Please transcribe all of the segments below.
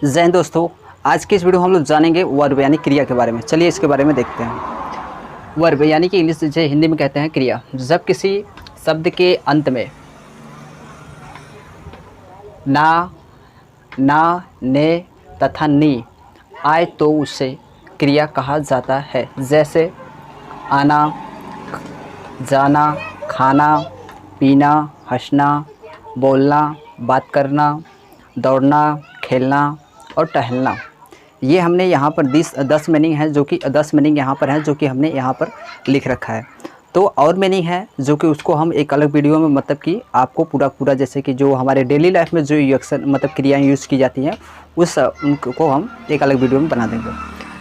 जय हिंद दोस्तों। आज के इस वीडियो में हम लोग जानेंगे वर्ब यानी क्रिया के बारे में। चलिए इसके बारे में देखते हैं। वर्ब यानी कि इंग्लिश से हिंदी में कहते हैं क्रिया। जब किसी शब्द के अंत में ना, ना, ने तथा नी आए तो उसे क्रिया कहा जाता है। जैसे आना, जाना, खाना, पीना, हंसना, बोलना, बात करना, दौड़ना, खेलना और टहलना। ये हमने यहाँ पर 10 मीनिंग है, जो कि 10 मीनिंग यहाँ पर है, जो कि हमने यहाँ पर लिख रखा है। तो और मीनिंग है जो कि उसको हम एक अलग वीडियो में मतलब कि आपको पूरा जैसे कि जो हमारे डेली लाइफ में जो अक्सर मतलब क्रियाएँ यूज़ की जाती हैं उनको हम एक अलग वीडियो में बना देंगे।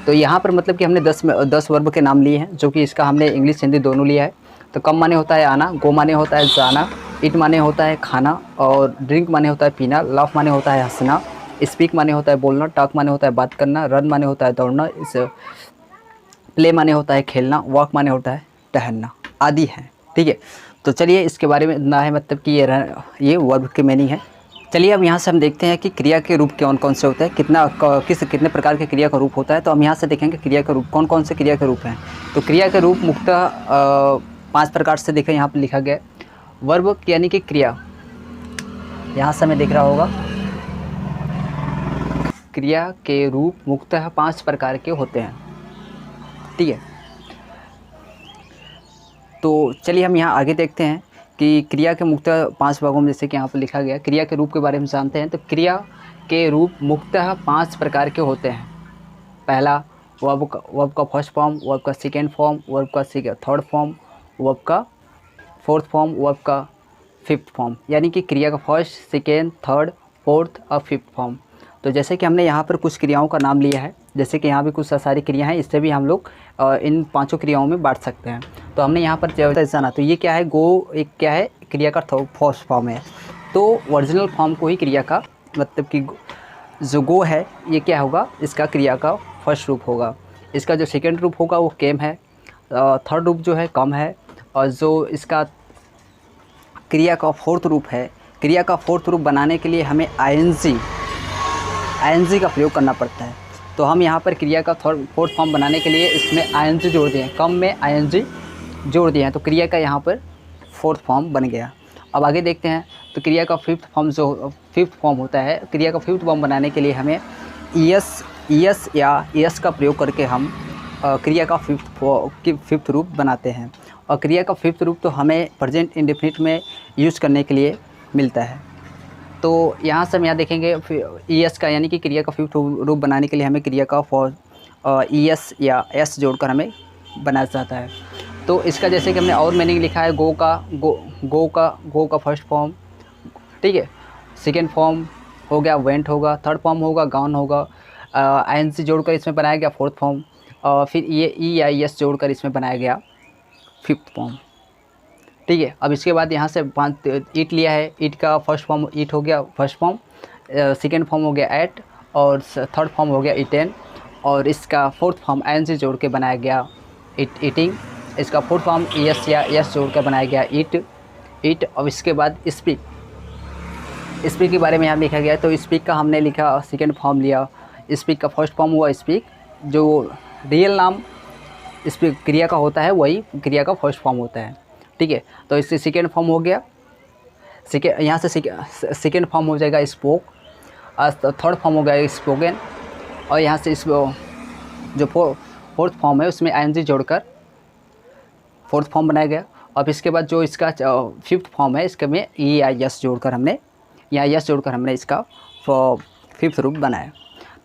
तो यहाँ पर मतलब कि हमने 10 वर्ब के नाम लिए हैं, जो कि इसका हमने इंग्लिश हिंदी दोनों लिया है। तो कम माने होता है आना, गो माने होता है जाना, ईट माने होता है खाना, और ड्रिंक माने होता है पीना, लाफ माने होता है हंसना, स्पीक माने होता है बोलना, टॉक माने होता है बात करना, रन माने होता है दौड़ना, इस प्ले माने होता है खेलना, वॉक माने होता है टहलना आदि हैं। ठीक है, तो चलिए इसके बारे में ना है मतलब कि ये वर्ब के मीनिंग है। चलिए अब यहाँ से हम देखते हैं कि क्रिया के रूप कौन कौन से होते हैं, कितने प्रकार के क्रिया का रूप होता है। तो हम यहाँ से देखेंगे क्रिया का रूप कौन कौन से क्रिया के रूप हैं। तो क्रिया के रूप मुख्यतः 5 प्रकार से देखें, यहाँ पर लिखा गया है। वर्ब यानी कि क्रिया, यहाँ से हमें दिख रहा होगा। क्रिया के रूप मुख्यतः 5 प्रकार के होते हैं। ठीक है, तो चलिए हम यहाँ आगे देखते हैं कि क्रिया के मुख्यतः 5 भागों में, जैसे कि यहाँ पर लिखा गया क्रिया के रूप के बारे में जानते हैं। तो क्रिया के रूप मुख्यतः 5 प्रकार के होते हैं। पहला वर्ब का फर्स्ट फॉर्म, वर्ब का सेकेंड फॉर्म, वर्ब का थर्ड फॉर्म, वर्ब का फोर्थ फॉर्म, वर्ब का फिफ्थ फॉर्म। यानी कि क्रिया का फर्स्ट, सेकेंड, थर्ड, फोर्थ और फिफ्थ फॉर्म। तो जैसे कि हमने यहाँ पर कुछ क्रियाओं का नाम लिया है, जैसे कि यहाँ भी कुछ सारी क्रिया हैं, इससे भी हम लोग इन 5 क्रियाओं में बांट सकते हैं। तो हमने यहाँ पर जाना, तो ये क्या है, गो एक क्या है, क्रिया का फर्स्ट फॉर्म है। तो ओरिजिनल फॉर्म को ही क्रिया का मतलब कि जो गो है ये क्या होगा, इसका क्रिया का फर्स्ट रूप होगा। इसका जो सेकेंड रूप होगा वो केम है, थर्ड रूप जो है कम है, और जो इसका क्रिया का फोर्थ रूप है, क्रिया का फोर्थ रूप बनाने के लिए हमें आईएनजी का प्रयोग करना पड़ता है। तो हम यहाँ पर क्रिया का फोर्थ फॉर्म बनाने के लिए इसमें आईएनजी जोड़ दिए हैं, कम में आईएनजी जोड़ दिए हैं, तो क्रिया का यहाँ पर फोर्थ फॉर्म बन गया। अब आगे देखते हैं। तो क्रिया का फिफ्थ फॉर्म होता है, क्रिया का फिफ्थ फॉर्म बनाने के लिए हमें ईएस या एस का प्रयोग करके हम क्रिया का फिफ्थ रूप बनाते हैं। और क्रिया का फिफ्थ रूप तो हमें प्रेजेंट इंडेफिनिट में यूज़ करने के लिए मिलता है। तो यहाँ से हम यहाँ देखेंगे ईएस का, यानी कि क्रिया का फिफ्थ रूप बनाने के लिए हमें क्रिया का ईएस या एस जोड़कर हमें बनाया जाता है। तो इसका जैसे कि हमने और मीनिंग लिखा है, गो का फर्स्ट फॉर्म, ठीक है, सेकेंड फॉर्म हो गया वेंट होगा, थर्ड फॉर्म होगा गाउन होगा, आईएनजी जोड़कर इसमें बनाया गया फोर्थ फॉर्म, और फिर ये ई या एस जोड़कर इसमें बनाया गया फिफ्थ फॉर्म। ठीक है, अब इसके बाद यहाँ से 5 ईट लिया है, ईट का फर्स्ट फॉर्म ईट हो गया फर्स्ट फॉर्म, सेकेंड फॉर्म हो गया एट, और थर्ड फॉर्म हो गया ईटेन, और इसका फोर्थ फॉर्म आईएनजी जोड़ के बनाया गया ईटिंग। इसका फोर्थ फॉर्म एस या एस जोड़ कर बनाया गया ईट। और इसके बाद स्पीक के बारे में यहाँ लिखा गया है। तो स्पीक का हमने लिखा सेकेंड फॉर्म लिया, स्पीक का फर्स्ट फॉर्म हुआ स्पीक, जो रियल नाम स्पीक क्रिया का होता है वही क्रिया का फर्स्ट फॉर्म होता है। ठीक है, तो इससे सेकेंड फॉर्म हो गया, यहाँ से सेकेंड फॉर्म हो जाएगा स्पोक, थर्ड फॉर्म हो गया स्पोकन, और यहाँ से इस जो फोर्थ फॉर्म है उसमें आईएनजी जोड़कर फोर्थ फॉर्म बनाया गया। अब इसके बाद जो इसका फिफ्थ फॉर्म है, इसके में ई या एस जोड़कर हमने इसका फिफ्थ रूप बनाया।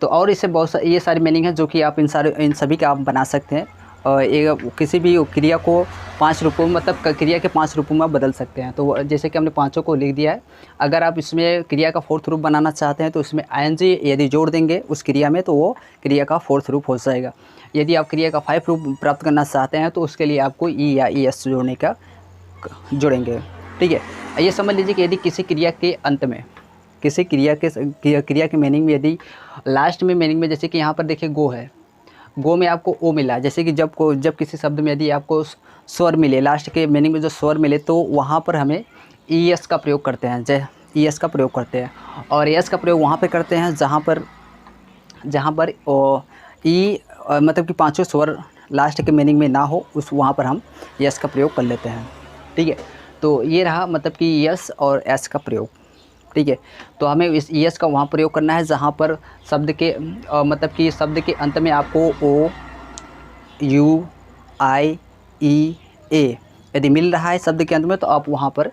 तो और इससे बहुत ये सारी मीनिंग है जो कि आप इन सभी का आप बना सकते हैं। किसी भी क्रिया को 5 रूपों में मतलब क्रिया के 5 रूपों में बदल सकते हैं। तो जैसे कि हमने 5 को लिख दिया है। अगर आप इसमें क्रिया का फोर्थ रूप बनाना चाहते हैं तो इसमें आईएनजी यदि जोड़ देंगे उस क्रिया में तो वो क्रिया का फोर्थ रूप हो जाएगा। यदि आप क्रिया का 5 रूप प्राप्त करना चाहते हैं तो उसके लिए आपको ई या ई एस जोड़ेंगे। ठीक है, ये समझ लीजिए कि यदि किसी क्रिया के अंत में क्रिया के मीनिंग में यदि लास्ट में मीनिंग में, जैसे कि यहाँ पर देखिए गो है, गो में आपको ओ मिला, जैसे कि जब किसी शब्द में यदि आपको स्वर मिले, लास्ट के मीनिंग में जो स्वर मिले तो वहाँ पर हमें ई एस का प्रयोग करते हैं, ई एस का प्रयोग करते हैं। और एस का प्रयोग वहाँ पे करते हैं जहाँ पर जहाँ पर ई मतलब कि पांचों स्वर लास्ट के मीनिंग में ना हो, उस वहाँ पर हम यस का प्रयोग कर लेते हैं। ठीक है, तो ये रहा मतलब कि यस और एस का प्रयोग। ठीक है, तो हमें इस यस का वहाँ प्रयोग करना है जहाँ पर शब्द के मतलब कि शब्द के अंत में आपको ओ, यू, आई, ई, ए यदि मिल रहा है शब्द के अंत में, तो आप वहाँ पर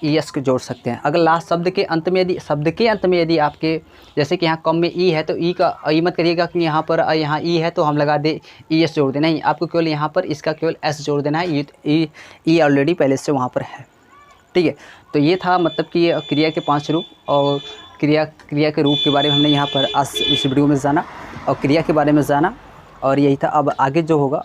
यस को जोड़ सकते हैं। अगर लास्ट शब्द के अंत में यदि आपके, जैसे कि यहाँ कम में ई है, तो ई का ई मत करिएगा कि यहाँ पर यहाँ ई है तो हम लगा दे ई एस जोड़ दें, नहीं, आपको केवल यहाँ पर इसका केवल एस जोड़ देना है। ई ऑलरेडी पहले से वहाँ पर है। ठीक है, तो ये था मतलब कि क्रिया के 5 रूप, और क्रिया के रूप के बारे में हमने यहाँ पर आज इस वीडियो में जाना और क्रिया के बारे में जाना, और यही था। अब आगे जो होगा